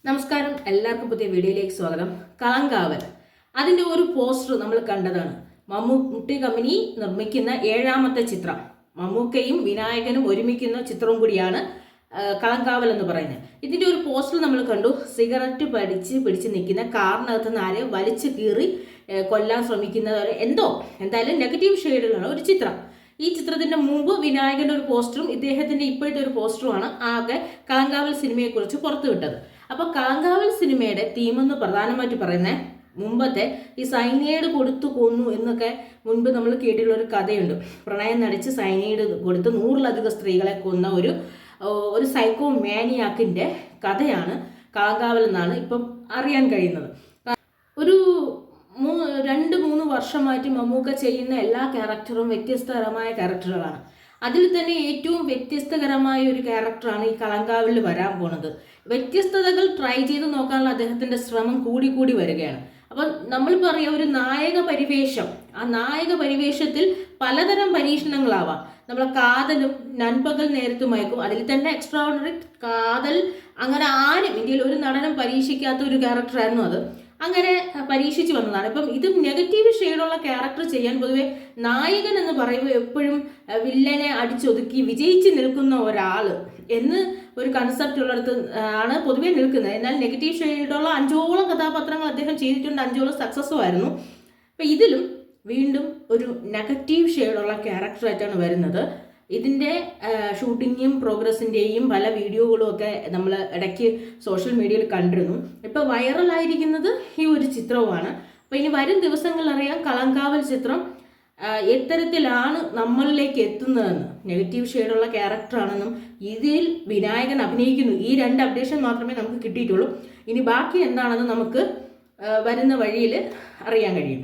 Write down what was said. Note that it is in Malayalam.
നമസ്കാരം, എല്ലാവർക്കും പുതിയ വീഡിയോയിലേക്ക് സ്വാഗതം. കളങ്കാവൽ അതിൻ്റെ ഒരു പോസ്റ്റർ നമ്മൾ കണ്ടതാണ്. മമ്മൂട്ടി കമ്പനി നിർമ്മിക്കുന്ന 7ാമത്തെ ചിത്രം, മമ്മൂക്കയും വിനായകനും ഒരുമിക്കുന്ന ചിത്രവും കൂടിയാണ് കളങ്കാവൽ എന്ന് പറയുന്നത്. ഇതിൻ്റെ ഒരു പോസ്റ്റർ നമ്മൾ കണ്ടു. സിഗരറ്റ് പിടിച്ച് നിൽക്കുന്ന കാറിനകത്ത് നിന്ന് ആരെ വലിച്ചു കീറി കൊല്ലാൻ ശ്രമിക്കുന്നവരെ എന്തായാലും നെഗറ്റീവ് ഷെയ്ഡിലുള്ള ഒരു ചിത്രം. ഈ ചിത്രത്തിന്റെ മുമ്പ് വിനായകന്റെ ഒരു പോസ്റ്ററും ഇദ്ദേഹത്തിന്റെ ഇപ്പോഴത്തെ ഒരു പോസ്റ്ററുമാണ് ആകെ കളങ്കാവൽ സിനിമയെക്കുറിച്ച് പുറത്തുവിട്ടത്. അപ്പോൾ കളങ്കാവൽ സിനിമയുടെ തീമെന്ന് പ്രധാനമായിട്ട് പറയുന്നത് മുമ്പത്തെ ഈ സൈനൈഡ് കൊടുത്തു കൊന്നു എന്നൊക്കെ മുൻപ് നമ്മൾ കേട്ടിട്ടുള്ള ഒരു കഥയുണ്ട്. പ്രണയം നടിച്ച് സൈനൈഡ് കൊടുത്ത് 100ലധികം സ്ത്രീകളെ കൊന്ന ഒരു സൈക്കോ മാനിയാക്കിന്റെ കഥയാണ് കളങ്കാവൽ എന്നാണ് ഇപ്പം അറിയാൻ കഴിയുന്നത്. ഒരു 2-3 വർഷമായിട്ട് മമ്മൂക്ക ചെയ്യുന്ന എല്ലാ ക്യാരക്ടറും വ്യത്യസ്തകരമായ ക്യാരക്ടറുകളാണ്. അതിൽ തന്നെ ഏറ്റവും വ്യത്യസ്തകരമായ ഒരു ക്യാരക്ടറാണ് ഈ കളങ്കാവിൽ വരാൻ പോണത്. വ്യത്യസ്തതകൾ ട്രൈ ചെയ്ത് നോക്കാനുള്ള അദ്ദേഹത്തിന്റെ ശ്രമം കൂടി വരികയാണ്. അപ്പം നമ്മൾ പറയാം, ഒരു നായക പരിവേഷം, ആ നായക പരിവേഷത്തിൽ പലതരം പരീക്ഷണങ്ങളാവാം. നമ്മളെ കാതലും നൻപകൽ നേരത്ത് മയക്കും, അതിൽ തന്നെ എക്സ്ട്രാ ഓർഡിനറി കാതൽ, അങ്ങനെ ആരും ഇന്ത്യയിൽ ഒരു നടനം പരീക്ഷിക്കാത്ത ഒരു ക്യാരക്ടറായിരുന്നു അത്. അങ്ങനെ പരീക്ഷിച്ച് വന്നതാണ്. ഇപ്പം ഇത് നെഗറ്റീവ് ഷെയ്ഡുള്ള ക്യാരക്ടർ ചെയ്യാൻ പൊതുവെ നായകൻ എന്ന് പറയുമ്പോൾ എപ്പോഴും വില്ലനെ അടിച്ചൊതുക്കി വിജയിച്ച് നിൽക്കുന്ന ഒരാൾ എന്ന് ഒരു കൺസെപ്റ്റ് ഉള്ളിടത്ത് ആണ് പൊതുവെ നിൽക്കുന്നത്. എന്നാൽ നെഗറ്റീവ് ഷെയ്ഡുള്ള 5ഓളം കഥാപാത്രങ്ങൾ അദ്ദേഹം ചെയ്തിട്ടുണ്ട്, 5ഓളം സക്സസ്സും ആയിരുന്നു. അപ്പം ഇതിലും വീണ്ടും ഒരു നെഗറ്റീവ് ഷെയ്ഡുള്ള ക്യാരക്ടറായിട്ടാണ് വരുന്നത്. ഇതിൻ്റെ ഷൂട്ടിങ്ങും പ്രോഗ്രസിൻ്റെയും പല വീഡിയോകളും ഒക്കെ നമ്മൾ ഇടയ്ക്ക് സോഷ്യൽ മീഡിയയിൽ കണ്ടിരുന്നു. ഇപ്പോൾ വൈറലായിരിക്കുന്നത് ഈ ഒരു ചിത്രവുമാണ്. അപ്പോൾ ഇനി വരും ദിവസങ്ങളിൽ അറിയാം കളങ്കാവൽ ചിത്രം എത്തരത്തിലാണ് നമ്മളിലേക്ക് എത്തുന്നതെന്ന്. നെഗറ്റീവ് ഷെയ്ഡുള്ള ക്യാരക്ടറാണെന്നും ഇതിൽ വിനായകൻ അഭിനയിക്കുന്നു, ഈ 2 അപ്ഡേഷൻ മാത്രമേ നമുക്ക് കിട്ടിയിട്ടുള്ളൂ. ഇനി ബാക്കി എന്താണെന്ന് നമുക്ക് വരുന്ന വഴിയിൽ അറിയാൻ കഴിയും.